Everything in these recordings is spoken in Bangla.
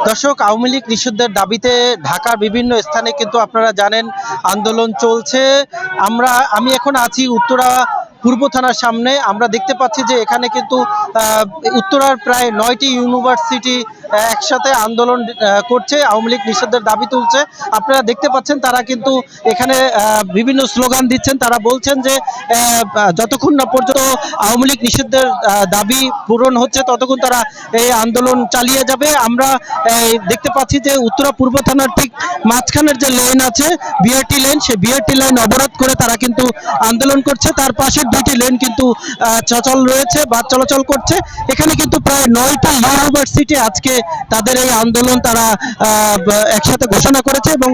দর্শক, আওয়ামী লীগ নিষিদ্ধের দাবিতে ঢাকার বিভিন্ন স্থানে কিন্তু আপনারা জানেন আন্দোলন চলছে। আমি এখন আছি উত্তরা পূর্ব থানার সামনে। আমরা দেখতে পাচ্ছি যে এখানে কিন্তু উত্তরার প্রায় 9টি ইউনিভার্সিটি একসাথে আন্দোলন করছে, আওয়ামী লীগ নিষিদ্ধের দাবি তুলছে। আপনারা দেখতে পাচ্ছেন তারা কিন্তু এখানে বিভিন্ন স্লোগান দিচ্ছেন। তারা বলছেন যে যতক্ষণ না পর্যন্ত আওয়ামী লীগ নিষিদ্ধের দাবি পূরণ হচ্ছে ততক্ষণ তারা এই আন্দোলন চালিয়ে যাবে। আমরা দেখতে পাচ্ছি যে উত্তরা পূর্ব থানার ঠিক মাঝখানের যে লেন আছে বিআরটি লেন, সেই বিআরটি লাইন অবরোধ করে তারা কিন্তু আন্দোলন করছে। তার পাশের দুটি লেন কিন্তু চলাচল রয়েছে বা চলাচল করছে। এখানে কিন্তু প্রায় 9টা ইউনিভার্সিটি আজকে তাদের এই আন্দোলন তারা একসাথে ঘোষণা করেছে এবং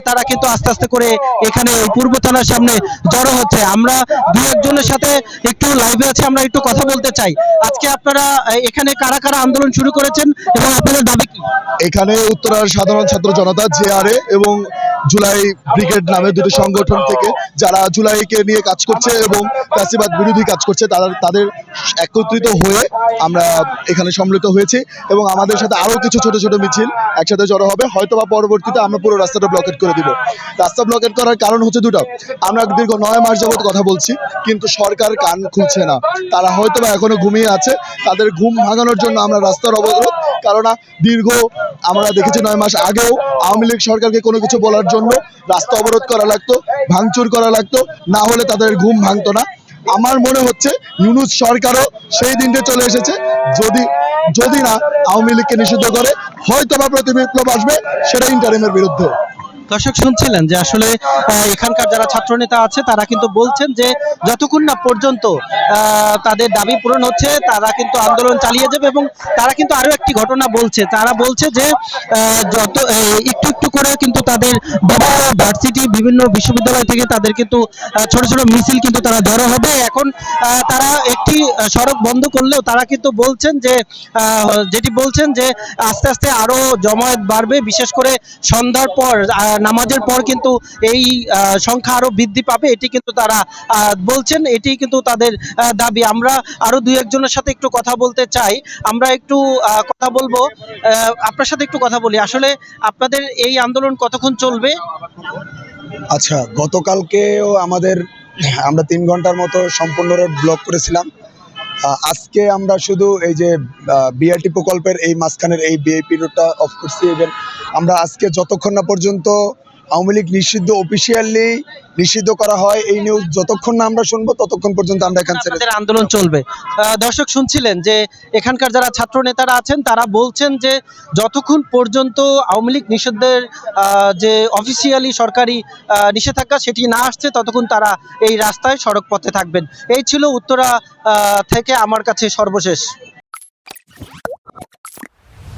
তারা কিন্তু আস্তে আস্তে করে এখানে পূর্ব থানার সামনে জড়ো হচ্ছে। আমরা দু একজনের সাথে একটু লাইভে আছে, আমরা একটু কথা বলতে চাই। আজকে আপনারা এখানে কারা কারা আন্দোলন শুরু করেছেন এবং আপনাদের দাবি কি? এখানে উত্তরার সাধারণ ছাত্র জনতা জেআরএ এবং জুলাই ব্রিগেড নামে দুটি সংগঠন থেকে যারা জুলাইকে নিয়ে কাজ করছে এবং ফ্যাসিবাদ বিরোধী কাজ করছে তাদের একত্রিত হয়ে আমরা এখানে সম্মিলিত হয়েছি এবং আমাদের সাথে আরো কিছু ছোট ছোট মিছিল একসাথে জড়ো হবে। হয়তোবা পরবর্তীতে আমরা পুরো রাস্তাটা ব্লকেট করে দিব। রাস্তা ব্লকেট করার কারণ হচ্ছে দুটো। আমরা দীর্ঘ 9 মাস যাবত কথা বলছি, কিন্তু সরকার কান খুলছে না। তারা হয়তোবা এখনো ঘুমিয়ে আছে। তাদের ঘুম ভাঙানোর জন্য আমরা রাস্তার অবরোধ, কারণ আমরা দেখেছি 9 মাস আগেও আওয়ামী লীগ সরকারকে কোনো কিছু বলার জন্য রাস্তা অবরোধ করা লাগতো, ভাঙচুর করা লাগতো, না হলে তাদের ঘুম ভাঙতো না। আমার মনে হচ্ছে ইউনূস সরকারও সেই দিনটা চলে এসেছে। যদি না আওয়ামী লীগকে নিষিদ্ধ করে হয়তোবা প্রতিবিপ্লব আসবে, সেটা ইন্টারিমের বিরুদ্ধে। দর্শক, শুনছিলেন যে আসলে এখানকার যারা ছাত্রনেতা আছে তারা কিন্তু বলছেন যে যতক্ষণ না পর্যন্ত তাদের দাবি পূরণ হচ্ছে তারা কিন্তু আন্দোলন চালিয়ে যাবে। এবং তারা কিন্তু আরো একটি ঘটনা বলছে, তারা বলছে যে যত একটু একটু করে কিন্তু তাদের বিভিন্ন ভার্সিটি বিভিন্ন বিশ্ববিদ্যালয় থেকে তাদের কিন্তু ছোট ছোট মিছিল কিন্তু তারা জড়ো হবে। এখন তারা একটি সড়ক বন্ধ করলেও তারা কিন্তু বলছেন যে বলছেন যে আস্তে আস্তে আরো জমায়েত বাড়বে, বিশেষ করে সন্ধ্যার পর নামাজের পর কিন্তু এই সংখ্যা আরো বৃদ্ধি পাবে। এটি কিন্তু তারা বলছেন, এটি কিন্তু তাদের দাবি। আমরা আরো দুই একজনের সাথে একটু কথা বলতে চাই। আমরা একটু কথা বলবো, আপনার সাথে একটু কথা বলি। আসলে আপনাদের এই আন্দোলন কতক্ষণ চলবে? আচ্ছা, গতকালকেও আমরা 3 ঘন্টার মতো সম্পূর্ণ রোড ব্লক করেছিলাম। আজকে আমরা শুধু এই যে বিআরটি প্রকল্পের এই মাঝখানের এই বিআইপি রোডটা অফ করছি। এবং আমরা আজকে যতক্ষণ না পর্যন্ত আওয়ামী লীগ অফিসিয়ালি নিষিদ্ধ করা হয় এই নিউজ যতক্ষণ না আমরা শুনবো ততক্ষণ পর্যন্ত আমরা এখান থেকে আন্দোলন চলবে। দর্শক, শুনছিলেন যে এখানকার যারা ছাত্র নেতারা আছেন তারা বলছেন যে যতক্ষণ পর্যন্ত আওয়ামী লীগ নিষিদ্ধের যে অফিসিয়ালি সরকারি নিষেধাজ্ঞা সেটি না আসছে ততক্ষণ তারা এই রাস্তায় সড়ক পথে থাকবেন। এই ছিল উত্তরা থেকে আমার কাছে সর্বশেষ।